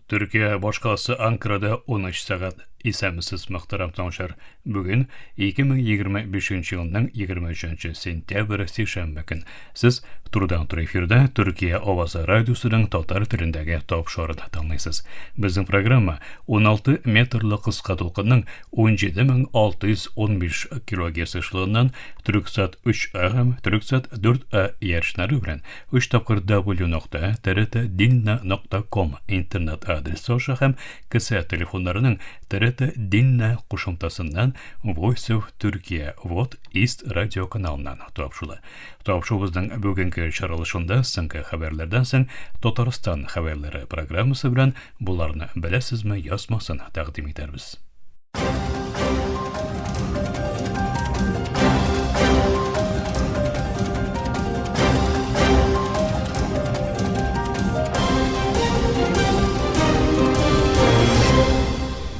Türkiye başkası Ankara'da 13 saat İsəmsiz muhtaram tanışlar. Bugün 2025 yılının 23 sentyabr seyşembe gün. Siz Turdan Tur efirde Türkiye Ovası Radyosu'nun Tatar tilindagi top-şorida tanıysız. Bizim programma 16 metrli kıska толқынның 17615 kHz ışığından Türksat 3A, Türksat 4A yarışları bilen 3 tapkır w.trt.dinna.com internet adresi olsa hem kısa telefonlarının TRT Dinna kuşumtasından Voice of Turkey Vot East Radio kanalından topşula. Topşubuzdan bugünkü çaralışında sınki haberlerden sen Tataristan haberleri programısı bilen bularını bilesizmi yazmasını takdim ederiz.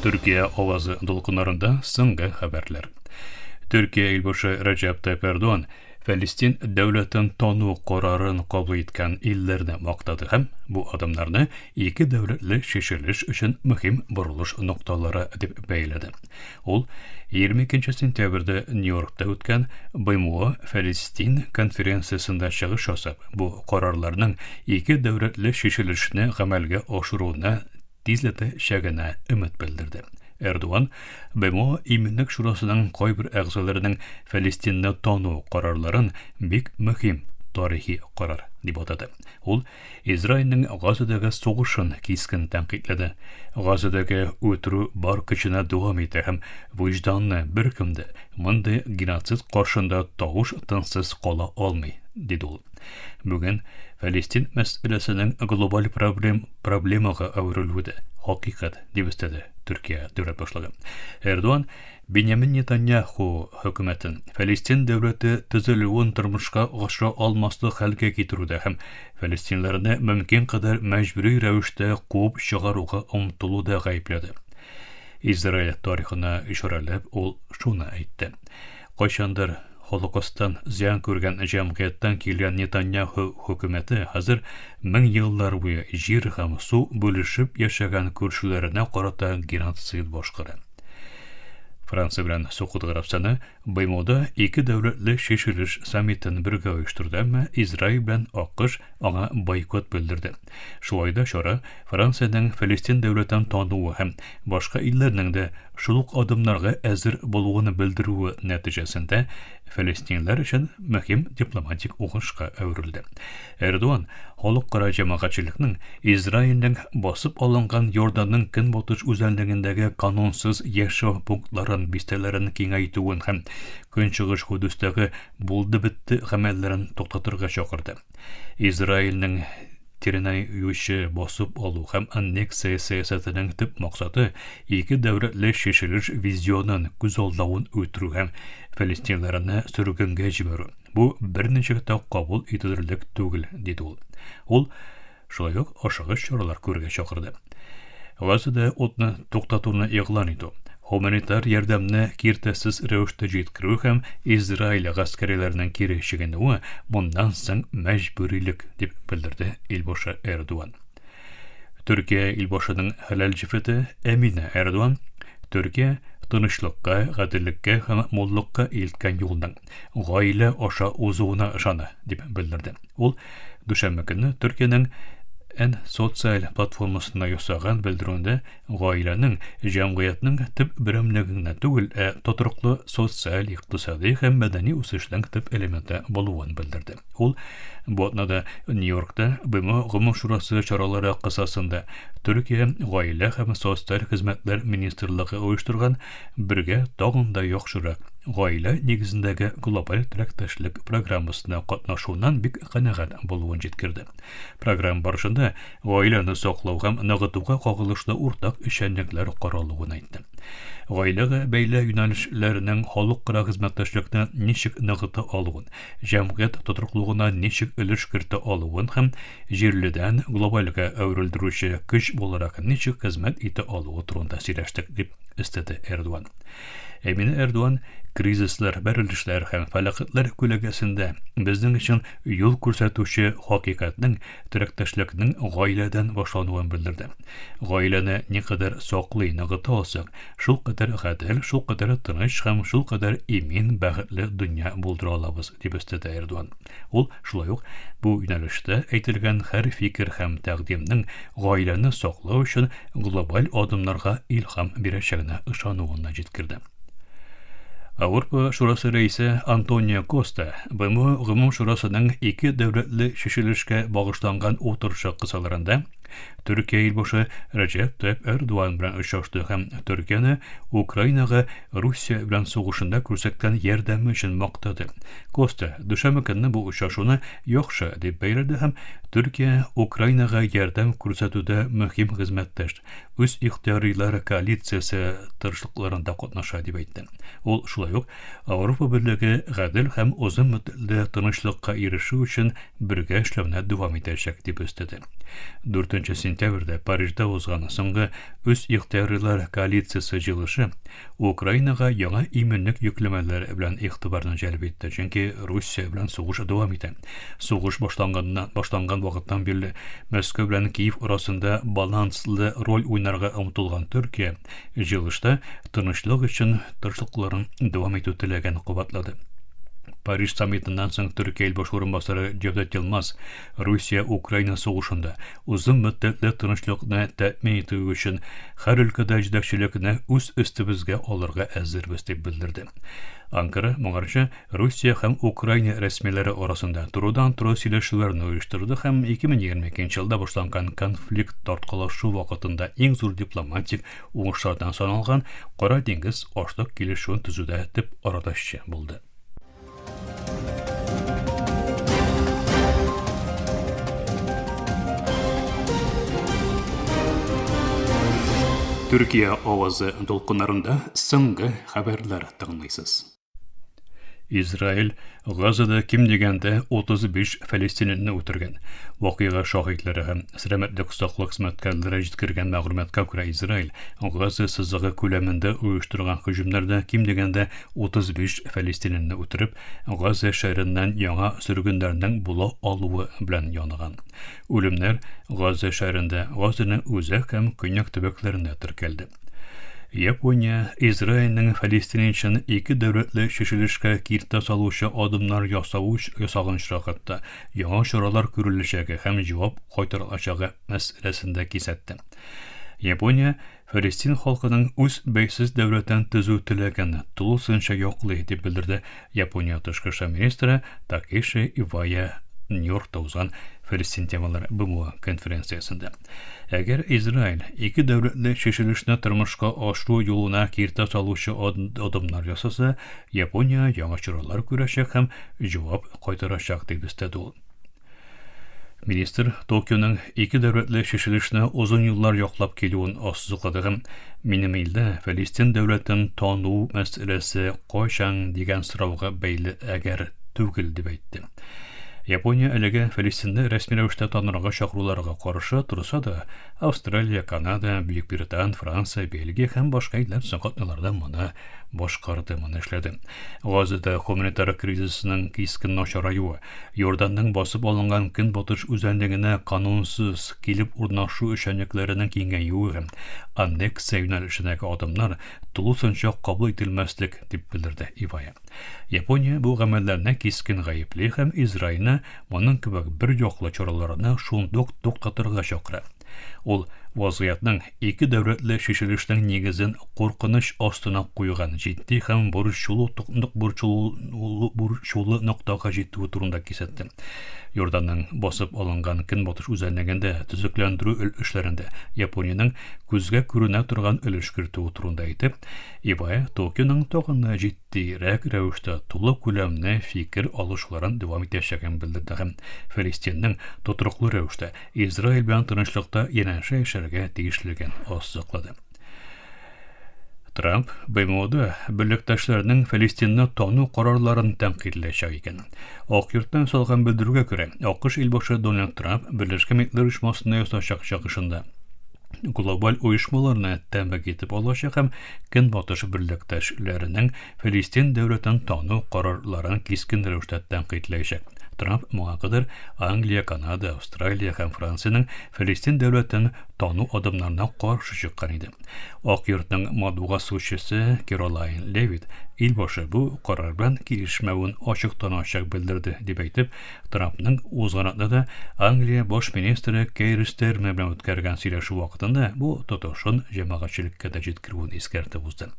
Türkiye Ovası dolkunlarında sıngi haberler. Türkiye ilbaşı Recep Tayyip Erdoğan, Filistin devletin tonu kararını kabul etken illerine maqtadı hem bu adımlarını iki devletli şişiriliş için mühim buruluş noktaları edip beyledi. Ol 22 sentyabrda New York'ta ötken BMO Filistin konferensiyasında çıkış yapıp bu kararlarının iki devletli şişirilişini amelge aşırıuna tezlete şegine ümit bildirdi. Erdoğan, BMO İminlik Şurası'nın koy bir əgzalarının Filistin'de tonu kararların bik mühim tarihi karar dip atadı. Ol, İsrail'nin Gazadagi soğuşun keskin tanqitledi. Gazadagi ötürü bar kıçına devam etdi hem vicdanlı bir kimde mındı genotsid karşında tağuş tınsiz qala olmay, dedi ol. Bugün Filistin meselesinin global problemaga öwrülüde hakikat dip istedi Türkiye devlet başlığı. Erdoğan, Benjamin Netanyahu hükümetin Filistin devleti tüzülüğün tırmışka aşra almaslık halga getirüde hem Filistinlerini mümkün kadar mecburi rəvişte quvub çıgaruğa umtuluda gaybledi. İsrail tarihine işarelep ol şunu aytdı. Qaşandır Holokosttan ziyan görgen jamiyattan kelgan Netanyahu hükümeti hazır 1000 yıllar boyu jir ham su bölüşüp yaşagan körşülerine qarata genotsid başqara. Fransa bilen Suudi Arabistani BMO'da iki devletli şişiriş sammitini birge uyuşturdu ama İsrail bilen AQSh ona boykot bildirdi. Şulayda şora Fransa'nın Filistin devletin tanıdığı hem başka illerinin de şuluk adımlarga hazır bolğunu bildirüğü neticesinde Filistinler için mühim diplomatik uğuşqa öwrüldi. Erdoğan, Halkara cemaatçilikning İsrail'nin basıp alıngan Yordan'ın künbotuş üzerliğindeki kanunsuz yaşaw punktların bistelerini kengaytüğün hem Künçüğüş Kudüs'teki buldu bitti amellerin toxtatırga çağırdı. İsrail'nin Tirinay yuşu basıp alu hem anneksiya siyasatının tip maksadı iki devletli şişiriş vizyonun güzoldağın ötürü hem Filistinlerine sürgünge jibörü. Bu bir neçikte kabul edilerlik tügül, dedi ol. Ol, şulay yok aşağı şoralar körge çağırdı. Gazada otni toxtatulni e'lon etdi. Humanitar yardımni kirtasiz rəvişte jetkiriu hem İsrail askerilerinin geri çekildiği bundan soň mecburilik dep bildirdi ilbaşı Erdoğan. Türkiye ilbaşının halal jifeti Emine Erdoğan, Türkiye tınışlıkka, gadillikka hem mollukka iltken yolundan gaile aşa uzuğuna ışanı dep bildirdi. Ol, düşenbe günü Türkiye'nin en sosyal platformasında yasagan bildirende gailenin jamiyatning tip birimligine tugul toturuqlu sosyal, iqtisadi hem medeni usuşdan tip elementi boluğun bildirdi. Ol, bu atnada New York'ta BMO Gümüş Şurası çaraları kısasında Türkiye Gaile hem Sosyal Hizmetler Ministerliği uyuşturgan birge tağında yoxşurak Gaile negizindeki global tilaktaşlık programmasına qatnaşuundan bik qanagat boluğun jetkirdi. Program barışında gaileni soqlaw hem nagıtuga qagılışlı ortak işenlikler qaralığını aytdı. Gailege beyle yönelişlerinin halkara hizmetdaşlıkta nişik nagıtı alığın, jamiyat tuturuqluğuna nişik ilişkirti alığın hem jirliden globalga öwrüldürüşe kış bolarak nişik hizmet iti alığı turunda sileştik dip istedi Erdoğan. Эмine Эрдуан кризислар, бәрелешләр һәм фәлакәтләр күләгәсендә безнең өчен юл күрсәтүче хакыйкатьнең, терәктәшлекнең гаиләдән башлануын белдерде. Гаиләне никадәр саклый, ныгыта алсак, шул кадәр гадел, шул кадәр тыныч һәм шул кадәр имин, бәхетле дөнья булдыра алабыз, дип өстәде Эрдуан. Ул шулай ук бу юнәлештә әйтелгән һәр фикер һәм тәкъдимнең гаиләне саклау өчен глобаль адымнарга илһам бирәчәгенә ышануын җиткерде. Авропа Шурасы рәисе Антонио Коста БМО Гомум Шурасының 2 дәүләтле шешелешкә багышланган утырышы кысаларында Төркия илбашы Рәҗәп Тайип Эрдуан белән очрашты һәм Төркияне Украинага Русия белән сугышында күрсәткән ярдәме өчен мактады. Коста дүшәмбе көнне бу очрашуны яхшы дип бәяләде һәм Төркия Украинага ярдәм күрсәтүдә мөһим хезмәттәш, үз ихтиярилары коалициясе тырышлыкларында катнаша дип әйтте. Ул шулай ук Авропа Берлеге гадел һәм узын мөддәтле тынычлыкка ирешү өчен бергә эшләүне дәвам итәчәк дип өстәде. 4 сентябрьдә Парижда узган соңгы үз ихтиярилар коалициясе җыелышы Украинага яңа иминлек йөкләмәләре белән игътибарны җәлеп итте, чөнки Русия белән сугыш дәвам итә. Сугыш башланган вакыттан бирле Мәскәү белән Киев арасында баланслы роль уйнарга омтылган Төркия җыелышта тынычлык өчен тырышлыкларын дәвам итү теләген кубатлады. Париж саммитыннан соң Төркия баш урынбасары Җевдет Йылмаз Русия-Украина сугышында узын мөддәтле тынычлыкны тәэмин итү өчен һәр өлкәдә җитәкчелекне үз өстебезгә алырга әзербез дип белдерде. Анкара моңарча Русия һәм Украина рәсмиләре арасында турыдан-туры сөйләшүләрне оештырды һәм 2022 елда башланган конфликт тарткалашу вакытында иң зур дипломатик уңышлардан саналган Кара диңгез ашлык килешүен төзүдә төп арадашчы булды. Төркия авазы долкыннарында соңгы хәбәрләр тыңлыйсыз. Израиль Газада ким дигәндә 35 фәлестинлене үтергән. Вакыйга шаһитлары һәм сәламәтлек саклык хезмәткәрләре җиткергән мәгълүматка күрә Израиль Газа сызыгы күләмендә оештырган һөҗүмнәрдә ким дигәндә 35 фәлестинлене үтереп, Газа шәһәреннән яңа сөргүннәрнең була алуы белән янаган. Үлемнәр Газа шәһәрендә, Газаның үзәк һәм көньяк төбәкләрендә теркәлде. Япония Израильнең Фәлестин өчен 2 дәүләтле шешелешкә киртә салучы адымнар ясаган чакта яңа чаралар күреләчәге һәм җавап кайтарылачагы мәсьәләсендә кисәтте. Япония Фәлестин халкының үз бәйсез дәүләтен төзү теләген тулысынча яклый дип белдерде Япония тышкы эшләр министры Такеши Ивая Нью-Йоркта узган Фәлестин темалары БМО конференциясында. Әгәр Израиль 2 дәүләтле шешелешне тормышка ашыру юлына киртә салучы адымнар ясаса, Япония яңа чаралар күрәчәк һәм җавап кайтарачак дип өстәде ул. Министр Токионың 2 дәүләтле шешелешне узын еллар яклап килүен ассызыклады һәм минем илдә Фәлестин дәүләтен тану мәсьәләсе кайчан дигән сорауга бәйле әгәр түгел дип әйтте. Япония әлегә Фәлестинне рәсми рәвештә танырга чакыруларга каршы турса да, Австралия, Канада, Бөекбритан, Франция, Бельгия һәм башка илләр сәгатьләрдә моны башкарды, моны эшләде. Газада гуманитар кризисның кискен начараюы, Йорданның басып алынган көнбатыш үзәнлегенә канунсыз килеп урнашу эшчәнлекләренең киңәюе һәм аннексия юнәлешендәге адымнар тулысынча кабул ителмәслек дип белдерде Ивая. Япония бу гамәлләрне кискен гаепли һәм Израильне моның кебек бер яклы чараларны шундук туктатырга чакыра. Ул вазгыятның 2 дәүләтле шешелешнең нигезен куркыныч астына куйган җитди һәм бурычлы ноктага җитүе турында кисәтте. Йорданның басып алынган көнбатыш үзәнлегендә төзекләндерү эшләрендә Япониянең күзгә күренә торган өлеш кертүе турында әйтеп, Ивая Токионың тагын җитдирәк рәвештә тулы күләмле фикер алышларын дәвам итәчәген белдерде һәм Фәлестиннең тотрыклы рәвештә Израиль белән тынычлыкта янәшә яшәргә тиешлеген ассызыклады. Трамп БМОда берлектәшләренең Фәлестинне тану карарларын тәнкыйтьләячәк икән. Ак йорттан салган белдерүгә күрә, АКШ илбашы Дональд Трамп Берләшкән Милләтләр Оешмасына ясачак чыгышында глобаль оешмаларына тәмәк итеп алачак һәм Көнбатыш берлектәшләренең Фәлестин дәүләтен тану карарларын кискен рәвештә тәнкыйтьләячәк. Трамп моңа кадәр Англия, Канада, Австралия һәм Франциянең Фәлестин дәүләтен тану адымнарына каршы чыккан иде. Ак йортның матбугат сучысы Кэролайн Левит илбашы бу карар белән килешмәвен ачыктан-ачык белдерде дип әйтеп, Трампның узган атнада Англия баш министры Кейр Стармер белән үткәргән сөйләшү вакытында бу тотышын җәмәгатьчелеккә дә җиткерүен искәртеп узды.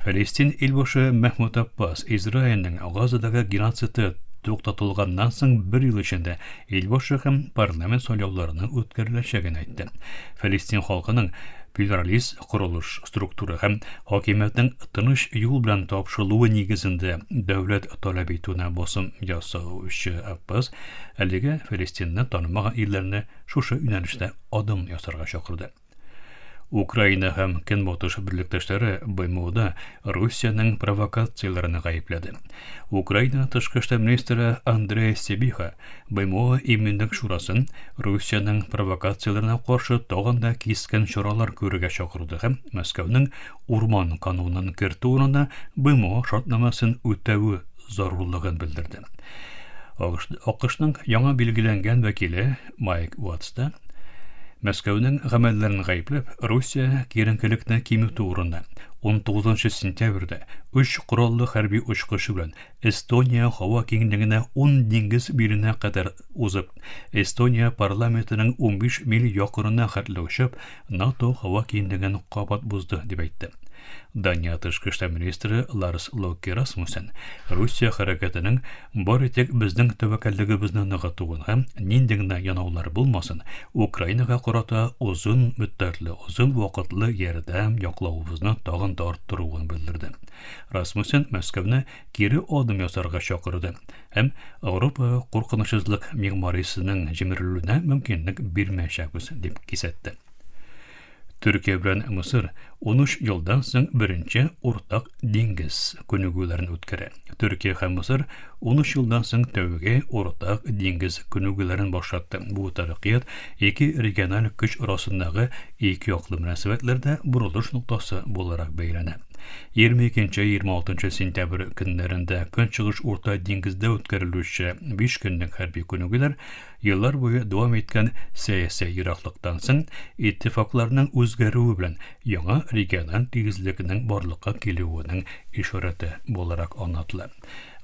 Фәлестин илбашы Мәхмүд Аббас Израильнең Газадагы геноциды туктатылганнан соң 1 ел эчендә илбашы һәм парламент сайлауларының үткәреләчәген әйтте. Фәлестин халкының плюралист курылыш структура һәм хакимиятнең тыныч юл белән тапшырылуы нигезендә дәүләт таләп итүенә басым ясаучы Аббас әлегә Фәлестинне танымаган илләрне шушы юнәлештә адым ясарга чакырды. Украина һәм Көнбатыш берлектәшләре БМОда Русияның провокацияләрен гаепләде. Украина тышкы эшләр министры Андрей Сибиха БМО иминлек шурасын Русияның провокацияләренә каршы тагын да кискен чаралар күрергә чакырды һәм Мәскәүнең урман канунын кертү урынында БМО шартнамасын үтәү зарурлыгын белдерде. АКШның яңа билгеләнгән вәкиле Майк Уотста Мәскәүнең гамәлләрен гаепләп, Русия киеренкелекне киметү урында 19 сентябрьдә 3 кораллы хәрби учкыч белән Эстония һава киңлегенә 10 диңгез биленә кадәр узып, Эстония парламентының 15 миль якынына хәтле учып, НАТО һава киңлеген кабат бузды дип әйтте. Дания тышкы эшләр министры Ларс Локе Расмуссен Русия хәрәкәтенең бары тик безнең тәвәккәллегебезне ныгытуын һәм нинди генә янаулар булмасын, Украинага карата узын мөддәтле, узын вакытлы ярдәм яклавыбызны тагын да арттыруын белдерде. Расмуссен Мәскәүне кире адым ясарга чакырды һәм Европа куркынычсызлык мигмарисының җимерелүенә мөмкинлек бирмәячәкбез дип кисәтте. Төркия белән Мисыр 13 елдан соң беренче уртак диңгез күнегүләрен үткәрә. Төркия һәм Мисыр 13 елдан соң тәүге уртак диңгез күнегүләрен башлатты. Бу тарихият ике региональ көч арасындагы ике яклы мөнәсәбәтләрдә бурылыш ноктасы буларак бәйләнә. 22-26 сентябрь көннәрендә Көнчыгыш Урта диңгездә үткәрелүче 5 көнлек хәрби күнегүләр еллар буе дәвам иткән сәяси ераклыктан соң иттифакларның үзгәрүе белән яңа региональ тигезлекнең барлыкка килүенең ишараты буларак аңлатыла.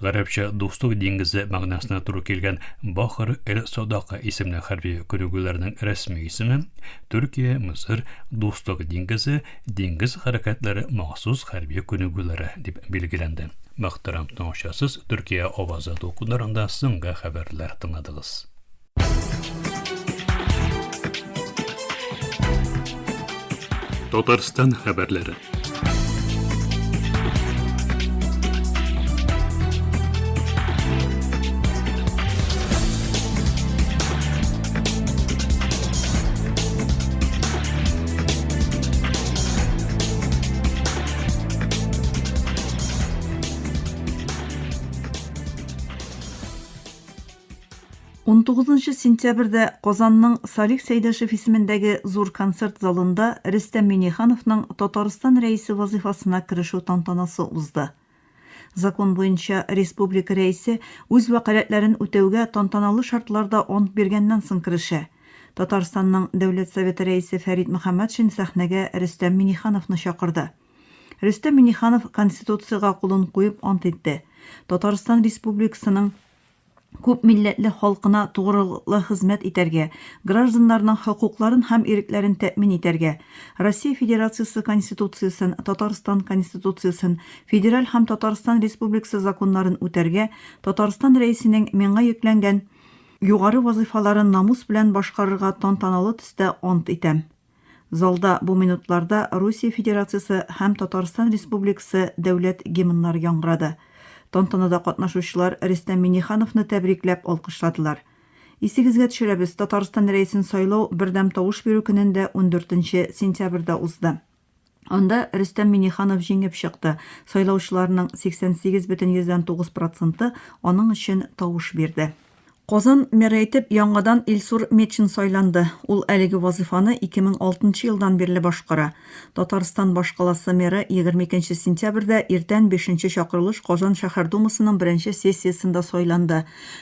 Гарәпчә Дуслык диңгезе мәгънәсенә туры килгән Бахр эль-Садака исемле хәрби күнегүләрнең рәсми исеме Төркия, Мисыр, Дуслык диңгезе, диңгез хәрәкәтләре махсус хәрби күнегүләре дип билгеләнде. Мөхтәрәм тыңлаучысыз, Төркия авазы документарында соңгы хәбәрләр тыңладыгыз. Татарстан хәбәрләре. Он 9 сентябрьдә Казанның Салих Сәйдәшев исемендәге зур концерт залында Рөстәм Миңнехановның Татарстан рәисе вазифасына керешү тантанасы узды. Закон буенча республика рәисе үз вәкаләтләрен үтәүгә тантаналы шартларда ант биргәннән соң керешә. Татарстанның Дәүләт Советы рәисе Фәрит Мөхәммәтшин сәхнәгә Рөстәм Миңнехановны чакырды. Рөстәм Миңнеханов Конституциягә кулын куеп ант итте. Татарстан Республикасының күп милләтле халкына тугрылыклы хезмәт итәргә, гражданнарның хокукларын һәм ирекләрен тәэмин итәргә, Россия Федерациясе Конституциясын, Татарстан Конституциясын, Федераль һәм Татарстан Республикасы законнарын үтәргә, Татарстан рәисенең миңа йөкләнгән югары вазифаларын намус белән башкарырга тантаналы төстә ант итәм. Залда бу минутларда Россия Федерациясе һәм Татарстан Республикасы дәүләт гимннары яңгырады. Тантанада катнашучылар Рөстәм Миңнехановны тәбрикләп алкышладылар. Исегезгә төшерәбез, Татарстан рәисен сайлау бердәм тавыш бирү көнендә 14 сентябрьдә узды. Анда Рөстәм Миңнеханов җиңеп чыкты. Сайлаучыларның 88,9% аның өчен тавыш бирде. Qozan meri etib яңадан Илсур Метшин сайланды. Ул әлеге вазифаны 2006 елдан бирле башкара. Татарстан башкаласы меры 22 сентябрьдә иртән 5 чакырылыш Qozan шәһәр думасының беренче сессиясендә сайланды.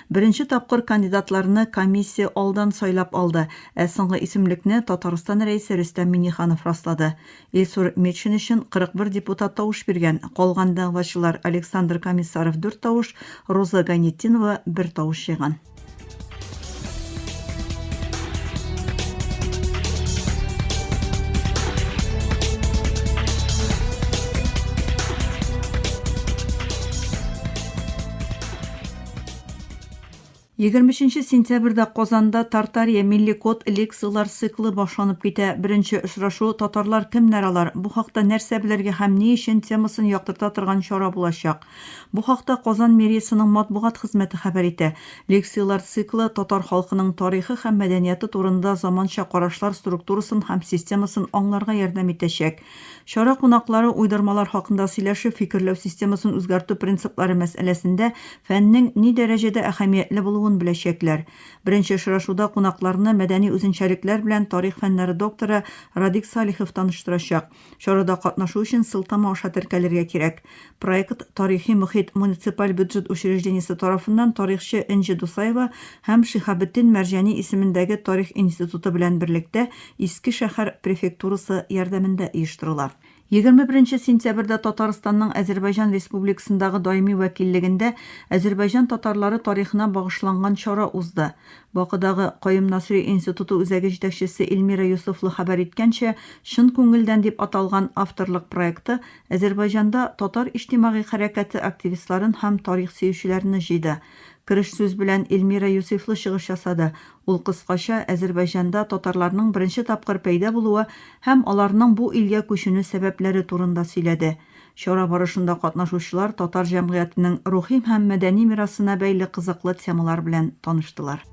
Беренче тапкыр кандидатларны комиссия алдан сайлап алды. Ә соңгы исемлекне Татарстан рәисе Рөстәм Миңнеханов раслады. Илсур Метшин өчен 41 депутат тавыш биргән. Калган дәгъвачылар Александр Комиссаров 4 тавыш, Роза Ганетдинова 1 тавыш җыйган. 20 сентябрьдә Казанда Тартария милли код лекциялар циклы башланып китә. Беренче очрашу татарлар кемнәр алар? Бу хакта нәрсә белергә һәм ни өчен темасын яктырта торган чара булачак. Бу хакта Казан мэриясенең матбугат хезмәте хәбәр итә. Лекциялар циклы татар халкының тарихы һәм мәдәнияте турында заманча карашлар структурасын һәм системасын аңларга ярдәм итәчәк. Чара кунаклары уйдырмалар хакында сөйләшеп, фикерләү системасын үзгәртү принциплары мәсьәләсендә фәннең ни дәрәҗәдә әһәмиятле булуын беләчәкләр. Беренче очрашуда кунакларны мәдәни үзенчәлекләр белән тарих фәннәре докторы Радик Салихов таныштырачак. Чарада катнашу өчен сылтама аша теркәлергә кирәк. Проект тарихи мөхит муниципаль бюджет учреждениесе тарафыннан тарихчы Энҗи Дусаева һәм Шиһабетдин Мәрҗани исемендәге тарих институты белән берлектә Иске шәһәр префектурасы ярдәмендә оештырыла. 21 сентябрьдә Татарстанның Азәрбайҗан Республикасындагы даими вәкиллегендә Азәрбайҗан татарлары тарихына багышланган чара узды. Бакыдагы Каюм Насри институты үзәге җитәкчесе Эльмира Юсуфлы хәбәр иткәнчә, Шын күңелдән дип аталган авторлык проекты Азәрбайҗанда татар иҗтимагый хәрәкәте активистларын һәм тарих сөючеләрне җыйды. Кириш сүз белән Эльмира Юсуфлы чыгыш ясады. Ул кыскача Азәрбайҗанда татарларның беренче тапкыр пәйда булуы һәм аларның бу илгә күченү сәбәпләре турында сөйләде. Чара барышында катнашучылар татар җәмгыятенең рухи һәм мәдәни мирасына бәйле кызыклы темалар белән таныштылар.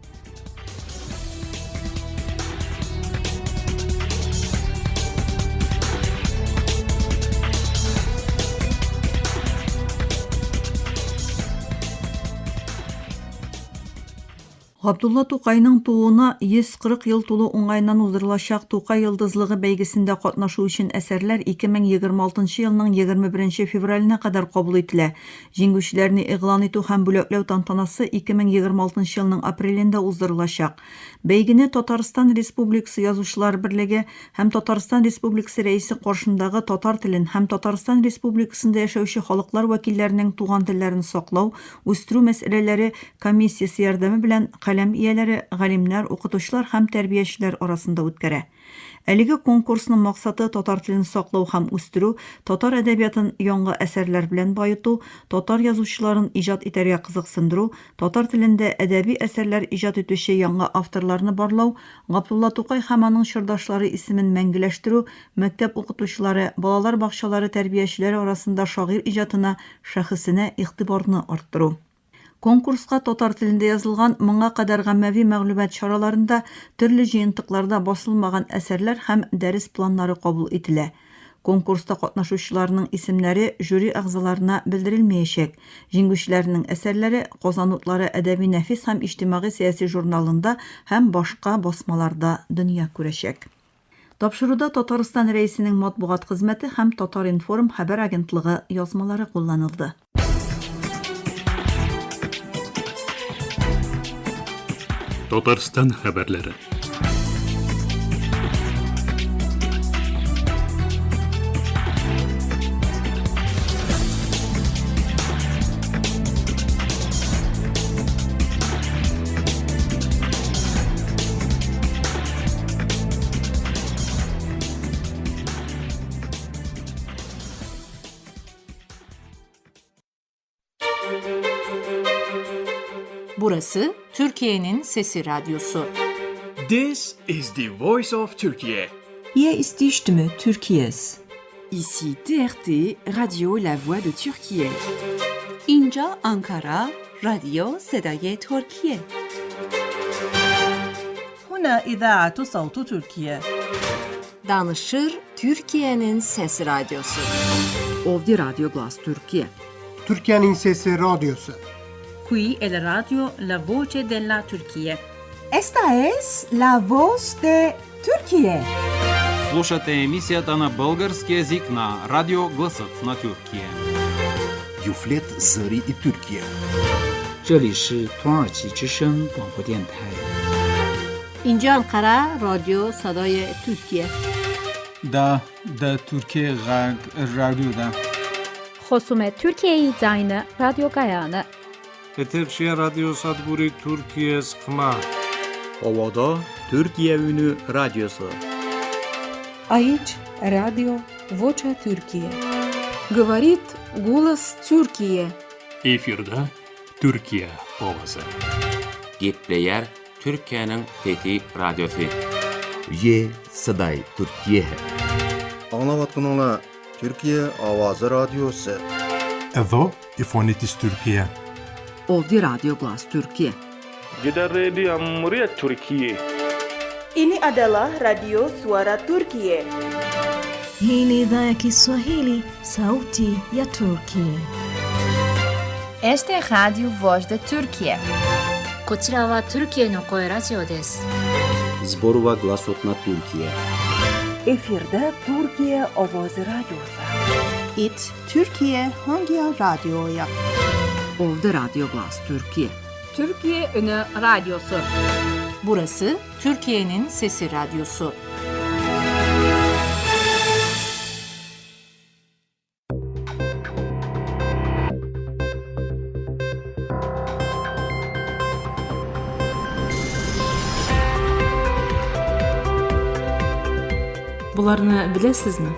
Габдулла Тукайның тууына 140 ел тулу уңайыннан уздырылачак Тукай йылдызлыгы бәйгесендә катнашу өчен әсәрләр 2026 елның 21 февраленә кадәр кабул ителә. Җиңүчеләрне игълан итү һәм бүләкләү тантанасы 2026 елның апрелендә уздырылачак. Бәйгене Татарстан Республикасы Язучылар берлеге һәм Татарстан Республикасы рәисе каршындагы татар телен һәм Татарстан Республикасында яшәүче халыклар вәкилләренең туган телләрен саклау, үстерү мәсьәләләре комиссиясе ярдәме белән каләм ияләре, галимнәр, укытучылар һәм тәрбиячеләр арасында үткәрә. Әлеге конкурсның максаты татар телен саклау һәм үстерү, татар әдәбиятын яңа әсәрләр белән баету, татар язучыларын иҗат итәргә кызыксындыру, татар телендә әдәби әсәрләр иҗат итүче яңа авторларны барлау, Габдулла Тукай һәм аның чордашлары исемен мәңгеләштерү, мәктәп укытучылары, балалар бакчалары тәрбиячеләре арасында шагыйрь иҗатына, шәхесенә игътибарны арттыру. Конкурска татар телендә язылган 1000-га кадәр гаммәви мәгълүмат чараларында төрле җыентыкларда басылмаган әсәрләр һәм дәрес планнары кабул ителә. Конкурста катнашучыларның исемнәре жюри әгъзаларына белдерелмәячәк. Җиңүчеләрнең әсәрләре Казан утлары әдәби нәфис һәм иҗтимагый сәяси журналында һәм башка басмаларда дөнья күрәчәк. Тапшыруда Татарстан рәисенең матбугат хезмәте һәм Татар-информ хәбәр агентлыгы язмалары кулланылды. Татарстан хәбәрләре. Burası Türkiye'nin Sesi Radyosu. This is the voice of Turkey. Hier ist die Stimme Türkiye's. Ici TRT, Radio La Voix de Türkiye. İnca Ankara, Radyo Sedai Türkiye. هنا إذاعة صوت تركيا. Danışır Türkiye'nin Sesi Radyosu. Ovdi Radyo Glas Türkiye. Türkiye'nin Sesi Radyosu. Qui el radio La Voce della Turquía. Esta es la voz de Turquía. Слушате емисията на български език на Радио Гласът на Тюркия. Юфлет Зари и Türkiye. 这里是土耳其之声广播电台。 اینجا انقره رادیو صدای ترکیه. دا ترکیه غرب رادیو دا. خصوم ترکیه زاین رادیو گایانه. Eterşehir Radyo Sadburi Türkiye Sıkma. Ovada Türkiye Ünü Radyosu. Aici, Radio Vocea Türkiye. Говорит голос Türkiye. Efirde Türkiye ovası. Gepleyer Türkiye'nin Fethi Radyosu. Ye Saday Türkiye. Anlavatkanlar Türkiye Avazı Radyosu. Edo İfonitis Türkiye. Ovdi Radyo Glas Türkiye. Jeddah Radio Muryat Türkiye. Ini adalah Radio Suara Turkiye. Hii ni idhaa ya Kiswahili, Sauti ya Turkiye. Este es Radio Voz de Turkiye. こちらはトルキエの声ラジオです。 Zborova Glasot na Türkiye. Efirde Türkiye Ovozi Radyosu. It Türkiye Hangi Radyo'ya? Ovdi Radyo Glas Türkiye. Türkiye Ünü Radyosu. Burası Türkiye'nin Sesi Radyosu. Bularını bilesizmi?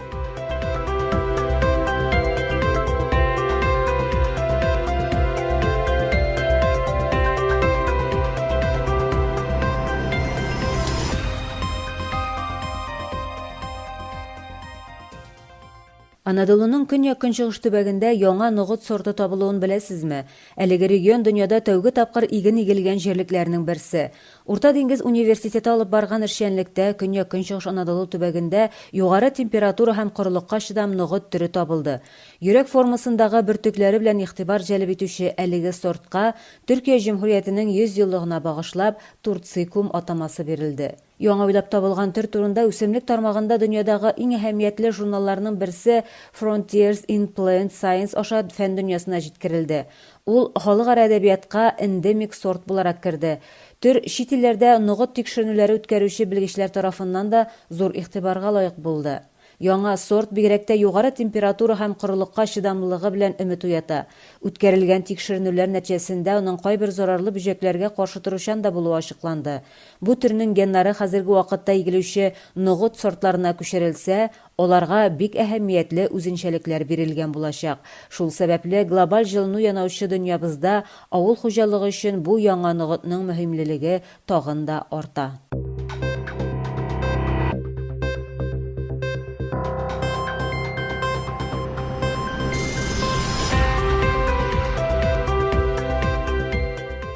Анадолуның көньяк-көнчыгыш төбәгендә яңа ныгыт сорты табылуын беләсезме? Әлеге регион дөньяда тәүге тапкыр иген игелгән җирлекләрнең берсе. Урта диңгез университеты алып барган эшчәнлектә көньяк-көнчыгыш Анадолу төбәгендә югары температура һәм корылыкка чыдам ныгыт түре табылды. Йөрәк формасындагы бөртекләре белән игътибар җәлеп итүче әлеге сортка Төркия Җөмһүриятенең 100 еллыгына багышлап Турцикум атамасы бирелде. Яңа уйлап табылган төр турында үсемлек тармагында дөньядагы иң әһәмиятле журналларның берсе Frontiers in Plant Science аша фән дөньясына җиткерелде. Ул халыкара әдәбиятка эндемик сорт буларак керде. Төр чит илләрдә ныгыт тикшеренүләре үткәрүче белгечләр тарафыннан да зур игътибарга лаек булды. Яңа сорт бигрәктә югары температура һәм корылыкка чыдамлылыгы белән өмет уята. Үткәрелгән тикшеренүләр нәтиҗәсендә уның кайбер зарарлы бөҗәкләргә каршы торучан да булуы ачыкланды. Бу төрнең геннары хәзерге вакытта игелүче ныгыт сортларына күчерелсә, аларга бик әһәмиятле үзенчәлекләр бирелгән булачак. Шул сәбәпле глобаль җылыну янаучы дөньябызда авыл хуҗалыгы өчен бу яңа ныгытның мөһимлеге тагын да арта.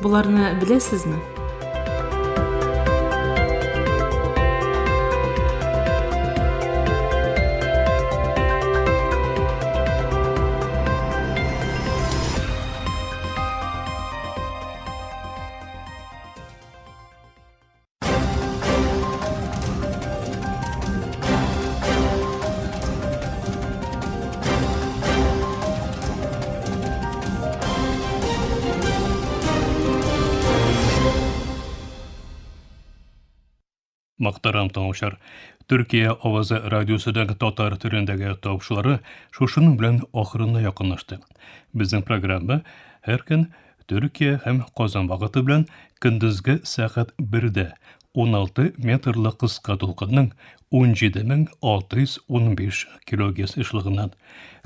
Bularını bilesizmi? Мактарам таңышар, Түркия Авазы радиосыдагы татар түрендәге тапшылары шушының белән ахырына якынлашты. Безнең программа һәр көн Түркия һәм Казан вакыты белән көндезге сәгать 1дә 16 метрлы кыска толкынның 17615 кГц эшлегеннән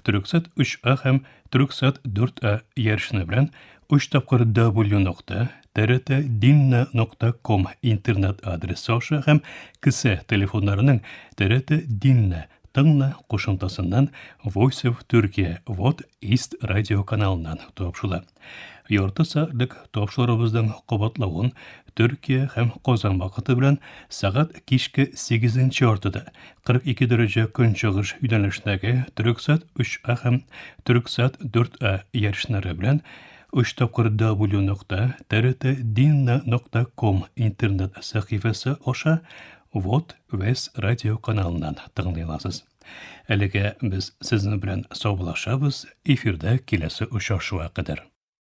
Түрксат 3А һәм Түрксат 4А ярышны белән 3 тапкыр w.trt.dinna.com интернет адресы аша һәм кесе телефоннарының TRT Dinna тыңны кушымтасыннан Voice of Turkey Вот East радио каналынан тапшыла. Ярты сәгатьлек тапшырыбызның кабатлавын Түркия һәм Казан вакыты белән сәгать кичке 8нче артыда 42 дәрәҗә көнчыгыш юнәлешендәге Түрксат 3А һәм Түрксат 4А ярышлары белән www.trtdinna.com интернет сәхифәсе аша Вот Вес радио каналынан тыңлый аласыз. Әлегә без сезнең белән саубуллашабыз, эфирдә киләсе очрашуга кадәр.